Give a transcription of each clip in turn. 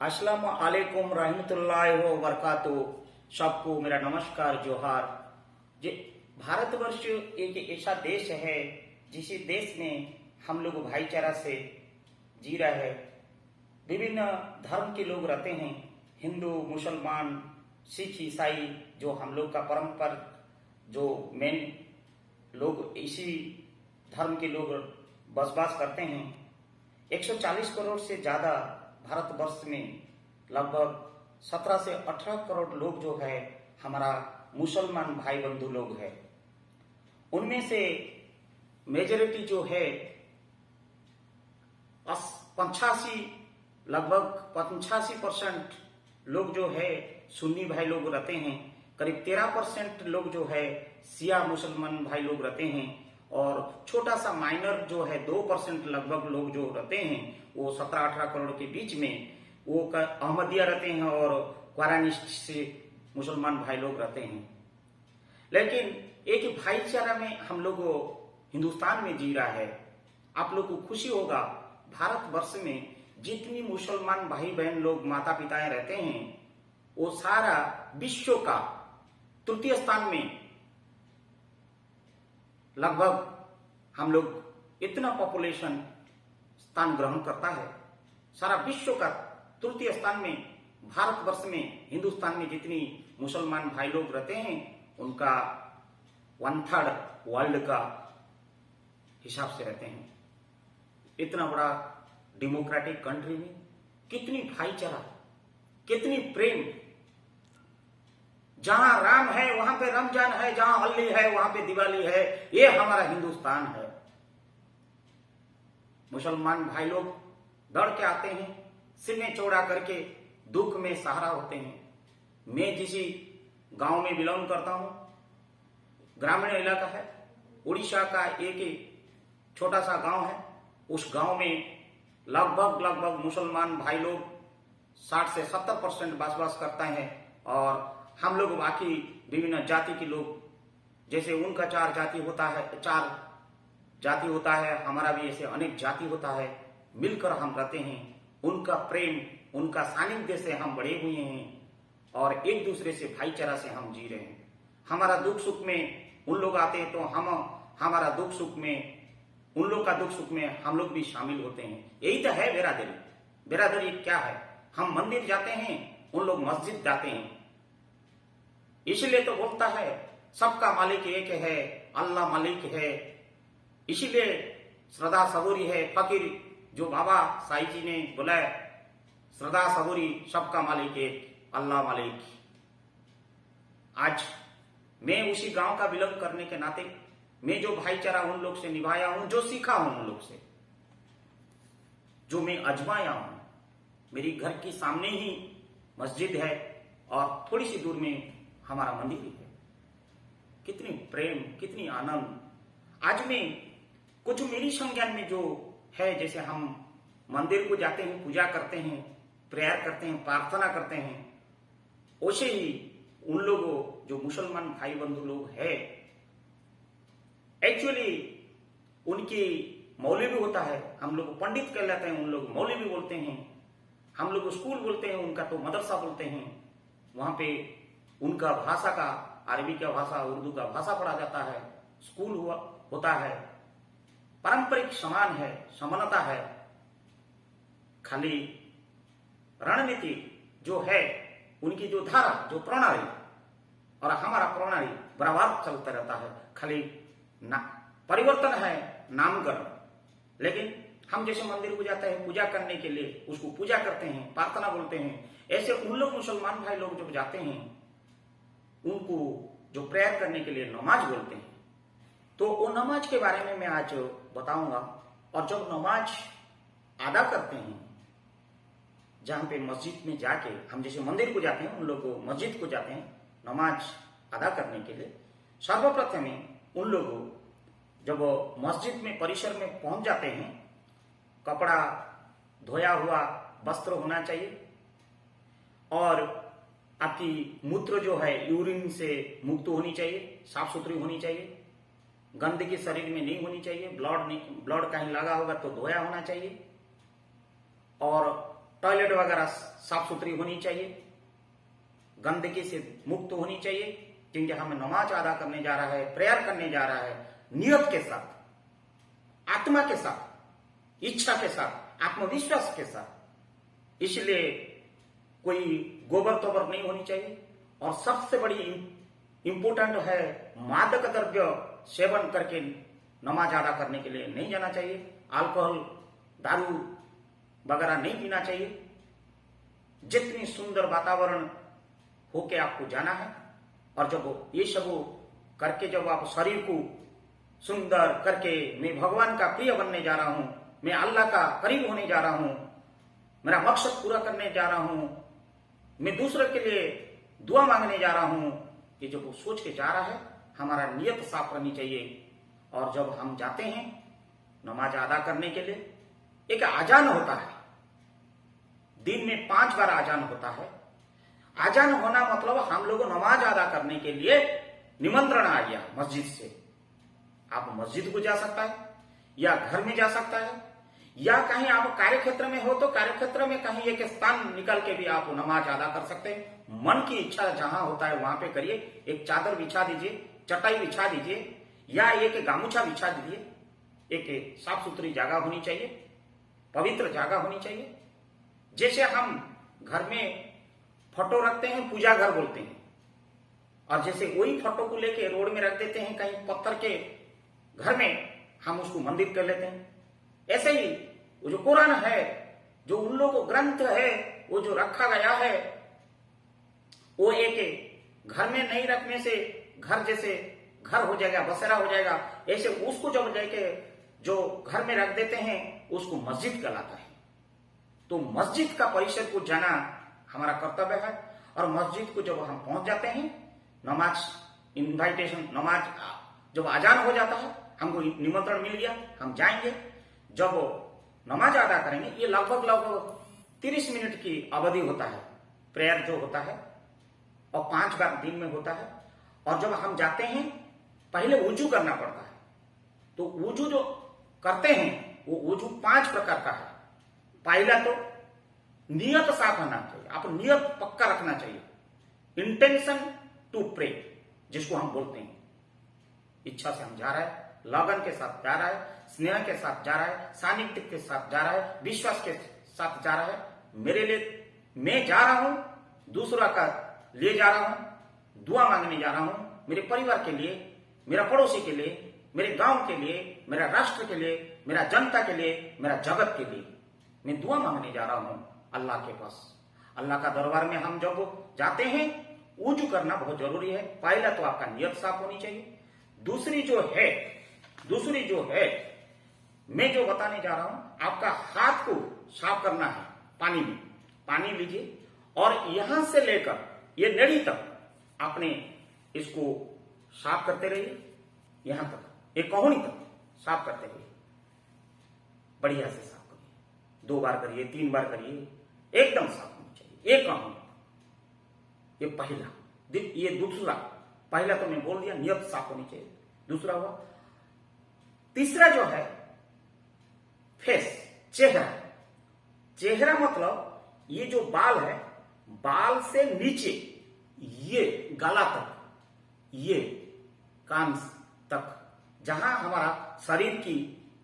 अस्सलाम वालेकुम रहमतुल्लाहि व बरकातुहू। सबको मेरा नमस्कार जोहार। जे भारतवर्ष एक ऐसा देश है जिस देश में हम लोग भाईचारा से जी रहे हैं। विभिन्न धर्म के लोग रहते हैं, हिंदू, मुसलमान, सिख, ईसाई, जो हम लोग का परंपरा जो मेन लोग इसी धर्म के लोग बसवास करते हैं। 140 करोड़ से ज़्यादा भारतवर्ष में लगभग 17 से 18 करोड़ लोग जो है हमारा मुसलमान भाई बंधु लोग हैं। उनमें से मेजॉरिटी जो है 85 लगभग 85% लोग जो है सुन्नी भाई लोग रहते हैं। करीब 13% लोग जो है शिया मुसलमान भाई लोग रहते हैं और छोटा सा माइनर जो है 2% लगभग लोग जो रहते हैं वो 17-18 करोड़ के बीच में वो अहमदिया रहते हैं और क्वारानिस्ट से मुसलमान भाई लोग रहते हैं। लेकिन एक भाईचारा में हम लोग हिंदुस्तान में जी रहा है। आप लोग को खुशी होगा, भारतवर्ष में जितनी मुसलमान भाई बहन लोग माता पिताएं रहते हैं वो सारा विश्व का तृतीय स्थान में लगभग हम लोग इतना पॉपुलेशन स्थान ग्रहण करता है। सारा विश्व का तृतीय स्थान में भारतवर्ष में हिंदुस्तान में जितनी मुसलमान भाई लोग रहते हैं उनका 1/3 वर्ल्ड का हिसाब से रहते हैं। इतना बड़ा डेमोक्रेटिक कंट्री में कितनी भाईचारा, कितनी प्रेम। जहां राम है वहां पे रमजान है, जहां होली है वहां पे दिवाली है। ये हमारा हिंदुस्तान है। मुसलमान भाई लोग दौड़ के आते हैं, सीने चौड़ा करके दुख में सहारा होते हैं। मैं जिस गांव में बिलोंग करता हूं, ग्रामीण इलाका है, उड़ीसा का एक छोटा सा गांव है। उस गांव में लगभग मुसलमान भाई लोग 60 से 70% बसवास करते हैं और हम लोग बाकी विभिन्न जाति के लोग, जैसे उनका 4 जाति होता है, हमारा भी ऐसे अनेक जाति होता है, मिलकर हम रहते हैं। उनका प्रेम, उनका सानिध्य से हम बड़े हुए हैं और एक दूसरे से भाईचारा से हम जी रहे हैं। हमारा दुख सुख में उन लोग आते हैं तो हमारा दुख सुख में उन लोग का दुख सुख में हम लोग भी शामिल होते हैं। यही तो है बिरादरी। बिरादरी क्या है? हम मंदिर जाते हैं, उन लोग मस्जिद जाते हैं। इसलिए तो बोलता है सबका मालिक एक है, अल्लाह मालिक है। इसीलिए श्रद्धा सबूरी है, फकीर जो बाबा साईं जी ने बुलाया, श्रद्धा सबूरी, सबका मालिक एक, अल्लाह मालिक। आज मैं उसी गांव का बिलोंग करने के नाते मैं जो भाईचारा उन लोग से निभाया हूं, जो सीखा हूं उन लोग से, जो मैं अजमाया हूं। मेरी घर के सामने ही मस्जिद है और थोड़ी सी दूर में हमारा मंदिर है। कितनी प्रेम, कितनी आनंद। आज में कुछ मेरी संज्ञान में जो है, जैसे हम मंदिर को जाते हैं, पूजा करते हैं, प्रेयर करते हैं, प्रार्थना करते हैं, वैसे ही उन लोगों जो मुसलमान भाई बंधु लोग हैं, एक्चुअली उनकी मौलवी होता है, हम लोग पंडित कहलाते हैं, उन लोग मौलवी बोलते हैं, हम लोग स्कूल बोलते हैं, उनका तो मदरसा बोलते हैं। वहां पे उनका भाषा का, अरबी का भाषा, उर्दू का भाषा पढ़ा जाता है, स्कूल होता है। पारंपरिक समान है, समानता है। खाली रणनीति जो है, उनकी जो धारा, जो प्रणाली और हमारा प्रणाली बराबर चलता रहता है। खाली परिवर्तन है नामकरण। लेकिन हम जैसे मंदिर को जाते हैं पूजा करने के लिए, उसको पूजा करते हैं, प्रार्थना बोलते हैं। ऐसे उन लोग मुसलमान भाई लोग जब जाते हैं, उनको जो प्रेयर करने के लिए नमाज बोलते हैं, तो वो नमाज के बारे में मैं आज बताऊंगा। और जब नमाज अदा करते हैं, जहां पे मस्जिद में जाके, हम जैसे मंदिर को जाते हैं, उन लोग मस्जिद को जाते हैं नमाज अदा करने के लिए। सर्वप्रथम उन लोग जब मस्जिद में परिसर में पहुंच जाते हैं, कपड़ा धोया हुआ वस्त्र होना चाहिए और आपकी मूत्र जो है यूरिन से मुक्त होनी चाहिए, साफ सुथरी होनी चाहिए। गंदगी शरीर में नहीं होनी चाहिए। ब्लड कहीं लगा होगा तो धोया होना चाहिए। और टॉयलेट वगैरह साफ सुथरी होनी चाहिए, गंदगी से मुक्त होनी चाहिए, क्योंकि हमें नमाज अदा करने जा रहा है, प्रेयर करने जा रहा है, नियत के साथ, आत्मा के साथ, इच्छा के साथ, आत्मविश्वास के साथ। इसलिए कोई गोबर तोबर नहीं होनी चाहिए। और सबसे बड़ी इंपोर्टेंट है, मादक द्रव्य सेवन करके नमाज अदा करने के लिए नहीं जाना चाहिए। अल्कोहल, दारू वगैरह नहीं पीना चाहिए। जितनी सुंदर वातावरण होके आपको जाना है, और जब ये सब करके जब आप शरीर को सुंदर करके मैं भगवान का प्रिय बनने जा रहा हूं, मैं अल्लाह का करीब होने जा रहा हूं, मेरा मकसद पूरा करने जा रहा हूं, मैं दूसरे के लिए दुआ मांगने जा रहा हूं, ये जब वो सोच के जा रहा है, हमारा नियत साफ रहनी चाहिए। और जब हम जाते हैं नमाज अदा करने के लिए, एक आजान होता है, दिन में 5 बार आजान होता है। आजान होना मतलब हम लोग नमाज अदा करने के लिए निमंत्रण आ गया मस्जिद से। आप मस्जिद को जा सकता है, या घर में जा सकता है, या कहीं आप कार्यक्षेत्र में हो तो कार्यक्षेत्र में कहीं एक स्थान निकल के भी आप नमाज अदा कर सकते हैं। मन की इच्छा जहां होता है वहां पे करिए। एक चादर बिछा दीजिए, चटाई बिछा दीजिए, या एक गामूछा बिछा दीजिए। एक साफ सुथरी जगह होनी चाहिए, पवित्र जगह होनी चाहिए। जैसे हम घर में फोटो रखते हैं, पूजा घर बोलते हैं, और जैसे वही फोटो को लेके रोड में रख देते हैं कहीं पत्थर के घर में, हम उसको मंदिर कर लेते हैं। ऐसे ही वो जो कुरान है, जो उन लोगों को ग्रंथ है, वो जो रखा गया है, वो एक घर में नहीं रखने से घर जैसे घर हो जाएगा, बसेरा हो जाएगा। ऐसे उसको जब जाके जो घर में रख देते हैं, उसको मस्जिद कहलाता है। तो मस्जिद का परिसर को जाना हमारा कर्तव्य है। और मस्जिद को जब हम पहुंच जाते हैं, नमाज इनवाइटेशन, नमाज जब आजान हो जाता है, हमको निमंत्रण मिल गया, हम जाएंगे। जब नमाज अदा करेंगे, ये लगभग 30 मिनट की अवधि होता है प्रेयर जो होता है, और 5 बार दिन में होता है। और जब हम जाते हैं, पहले वुजू करना पड़ता है। तो वुजू जो करते हैं, वो वुजू 5 प्रकार का है। पहला तो नियत साफ होना चाहिए, आप नियत पक्का रखना चाहिए। इंटेंशन टू प्रे जिसको हम बोलते हैं, इच्छा से हम जा रहे हैं, लगन के साथ जा रहा है, स्नेह के साथ जा रहा है, सानिध्य के साथ जा रहा है, विश्वास के साथ जा रहा है। मेरे लिए मैं जा रहा हूं, दूसरा का ले जा रहा हूं, दुआ मांगने जा रहा हूं, मेरे परिवार के लिए, मेरा पड़ोसी के लिए, मेरे गांव के लिए, मेरा राष्ट्र के लिए, मेरा जनता के लिए, मेरा जगत के लिए मैं दुआ मांगने जा रहा हूं अल्लाह के पास। अल्लाह का दरबार में हम जब जाते हैं, वुजू करना बहुत जरूरी है। पहला तो आपका नियत साफ होनी चाहिए। दूसरी जो है मैं जो बताने जा रहा हूं, आपका हाथ को साफ करना है पानी में। पानी लीजिए और यहां से लेकर ये नड़ी तक आपने इसको साफ करते रहिए, यहां तक, एक कोहनी तक साफ करते रहिए। बढ़िया से साफ करिए, 2 बार करिए, 3 बार करिए, एकदम साफ होनी चाहिए, एक कोहनी। ये पहला। ये दूसरा, पहला तो मैं बोल दिया, नियत साफ होनी चाहिए, दूसरा हुआ। तीसरा जो है फेस, चेहरा मतलब ये जो बाल है, बाल से नीचे ये गला तक, ये कान तक, जहां हमारा शरीर की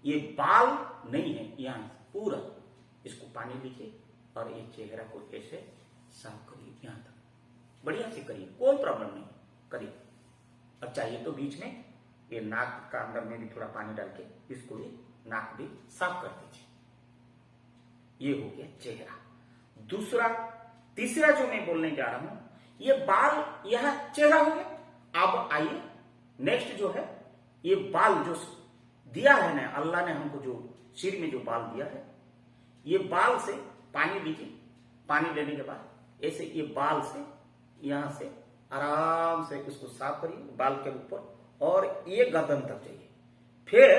ये बाल नहीं है, यहां पूरा इसको पानी लीजिए और ये चेहरा को ऐसे साफ करिए, यहां तक बढ़िया से करिए, कोई प्रॉब्लम नहीं, करिए। अब चाहिए तो बीच में ये नाक का अंदर में भी थोड़ा पानी डाल के इसको भी, नाक भी साफ कर दीजिए। ये हो गया चेहरा। दूसरा, तीसरा जो मैं बोलने जा रहा हूं, ये बाल, यह चेहरा हो गया। अब आइए नेक्स्ट जो है, ये बाल जो दिया है ना अल्लाह ने हमको, जो सिर में जो बाल दिया है, ये बाल से पानी लीजिए। पानी लेने के बाद ऐसे ये बाल से यहां से आराम से इसको साफ करिए, बाल के ऊपर, और ये गर्दन तक जाइए। फिर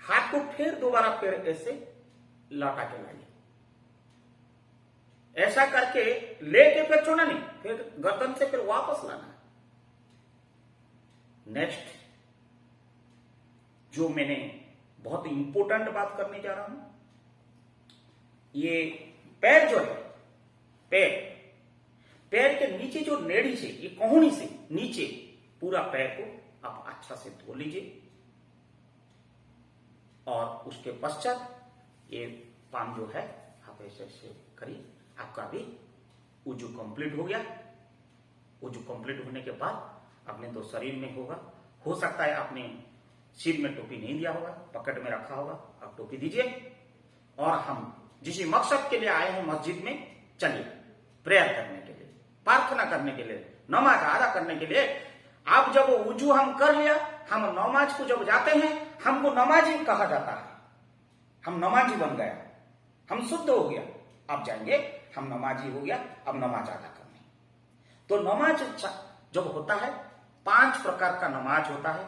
हाथ को फिर दोबारा फिर ऐसे लौटा के लाइए। ऐसा करके लेके फिर छोड़ना नहीं, फिर गर्दन से फिर वापस लाना है। नेक्स्ट जो मैंने बहुत इंपॉर्टेंट बात करने जा रहा हूं, ये पैर जो है, पैर पैर के नीचे जो नेड़ी से, ये कोहनी से नीचे पूरा पैर को आप अच्छा से धो लीजिए। और उसके पश्चात ये पान जो है आप ऐसे ऐसे करिए। आपका भी वुजू कंप्लीट हो गया। वुजू कंप्लीट होने के बाद अपने तो शरीर में होगा, हो सकता है आपने सिर में टोपी नहीं दिया होगा, पॉकेट में रखा होगा, आप टोपी दीजिए। और हम जिस मकसद के लिए आए हैं मस्जिद में, चलिए प्रेयर करने के लिए, प्रार्थना करने के लिए, नमाज अदा करने के लिए। आप जब वुजू हम कर लिया, हम नमाज को जब जाते हैं, हमको नमाजी कहा जाता है। हम नमाजी बन गया, हम शुद्ध हो गया। आप जाएंगे, हम नमाजी हो गया, अब नमाज अदा करने। तो नमाज जब होता है, 5 प्रकार का नमाज होता है।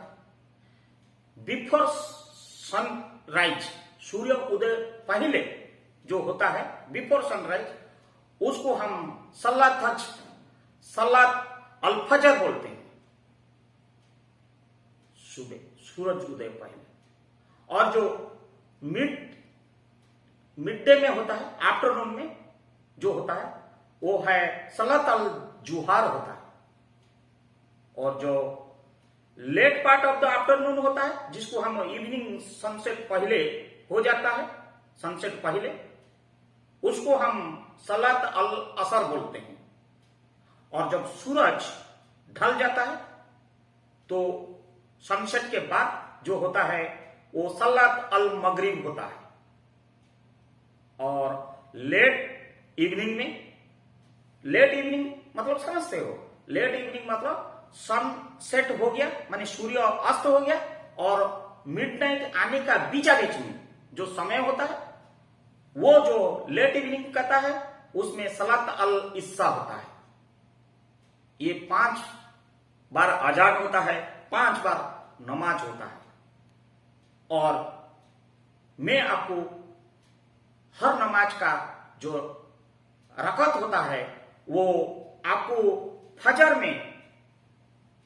बिफोर सनराइज, सूर्य उदय पहले जो होता है, बिफोर सनराइज, उसको हम सलात अल फजर बोलते हैं, सुबह सूरज उदय पहले। और जो मिड डे में होता है, आफ्टरनून में जो होता है, वो है सलात अल जुहार होता है। और जो late part of the afternoon होता है, जिसको हम इवनिंग सनसेट पहले हो जाता है, सनसेट पहले, उसको हम सलात अल असर बोलते हैं। और जब सूरज ढल जाता है तो सनसेट के बाद जो होता है वो सलात अल मगरिब होता है। और लेट इवनिंग में, लेट इवनिंग मतलब समझते हो, लेट इवनिंग मतलब सन सेट हो गया, माने सूर्य अस्त हो गया, और मिडनाइट आने का बीचा बीच में जो समय होता है, वो जो लेट इवनिंग कहता है, उसमें सलात अल इस्सा होता है। ये 5 बार अजान होता है, 5 बार नमाज होता है। और मैं आपको हर नमाज का जो रकत होता है, वो आपको फजर में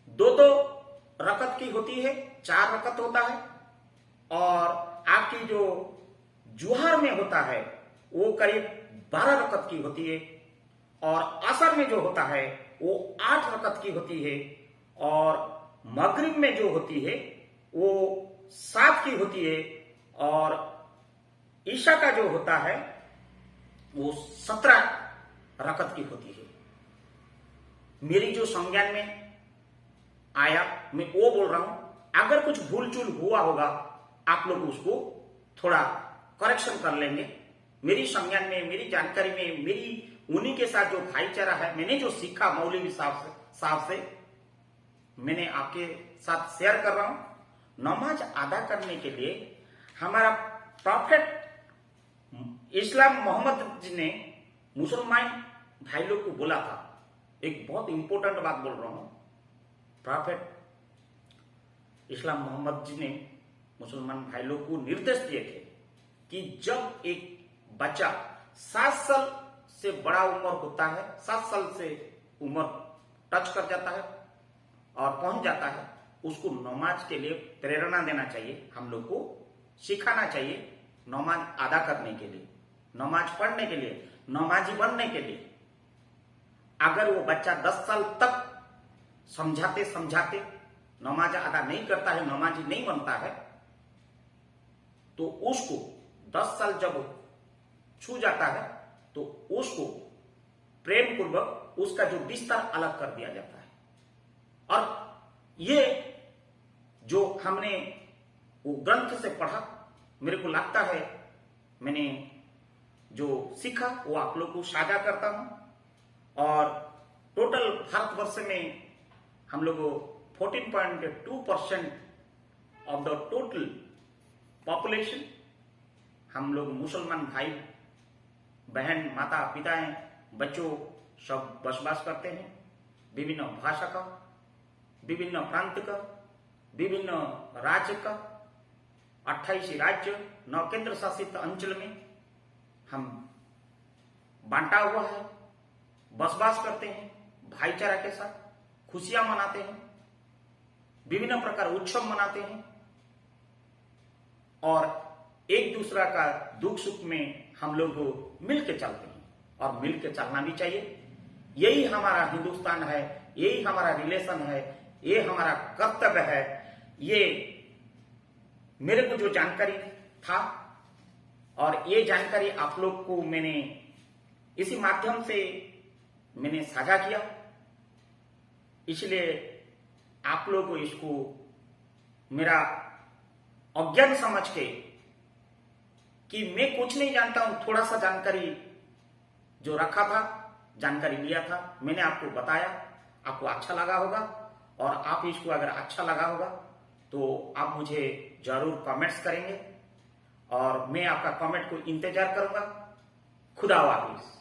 2-2 रकत की होती है, 4 रकत होता है। और आपकी जो जुहार में होता है, वो करीब 12 रकत की होती है। और असर में जो होता है, वो 8 रकत की होती है। और मगरिब में जो होती है, वो 7 की होती है। और ईशा का जो होता है, वो 17 रकत की होती है। मेरी जो संज्ञान में आया, मैं वो बोल रहा हूं। अगर कुछ भूल चूल हुआ होगा, आप लोग उसको थोड़ा करेक्शन कर लेंगे। मेरी संज्ञान में, मेरी जानकारी में, मेरी उन्हीं के साथ जो भाईचारा है, मैंने जो सीखा मौलवी साहब से मैंने आपके साथ शेयर कर रहा हूं। नमाज अदा करने के लिए हमारा प्रॉफेट इस्लाम मोहम्मद जी ने मुसलमान भाई लोग को बोला था। एक बहुत इंपॉर्टेंट बात बोल रहा हूं। प्रॉफेट इस्लाम मोहम्मद जी ने मुसलमान भाई लोग को निर्देश दिए थे कि जब एक बच्चा 7 साल से बड़ा उम्र होता है, 7 साल से उम्र टच कर जाता है और पहुंच जाता है, उसको नमाज के लिए प्रेरणा देना चाहिए। हम लोग को सिखाना चाहिए नमाज अदा करने के लिए, नमाज पढ़ने के लिए, नमाजी बनने के लिए। अगर वो बच्चा 10 साल तक समझाते समझाते नमाज अदा नहीं करता है, नमाजी नहीं बनता है, तो उसको 10 साल जब छू जाता है तो उसको प्रेम पूर्वक उसका जो बिस्तर अलग कर दिया जाता है। और ये जो हमने वो ग्रंथ से पढ़ा, मेरे को लगता है मैंने जो सीखा वो आप लोग को साझा करता हूं। और टोटल भारतवर्ष में हम लोग 14.2% ऑफ द टोटल पॉपुलेशन हम लोग मुसलमान भाई बहन, माता पिता, बच्चों सब बसवास करते हैं। विभिन्न भाषा का, विभिन्न प्रांत का, विभिन्न राज्य का, 28 राज्य, 9 केंद्र शासित अंचल में हम बांटा हुआ है, बसवास करते हैं भाईचारा के साथ, खुशियां मनाते हैं, विभिन्न प्रकार उत्सव मनाते हैं और एक दूसरा का दुख सुख में हम लोग मिलकर चलते हैं। और मिलकर चलना भी चाहिए। यही हमारा हिंदुस्तान है, यही हमारा रिलेशन है, ये हमारा कर्तव्य है। ये मेरे को जो जानकारी था और ये जानकारी आप लोग को मैंने इसी माध्यम से मैंने साझा किया, इसलिए आप लोग को इसको मेरा अज्ञान समझ के कि मैं कुछ नहीं जानता हूं, थोड़ा सा जानकारी जो रखा था, जानकारी लिया था, मैंने आपको बताया, आपको अच्छा लगा होगा। और आप इसको अगर अच्छा लगा होगा तो आप मुझे जरूर कमेंट्स करेंगे और मैं आपका कमेंट को इंतजार करूंगा। खुदा हाफिज।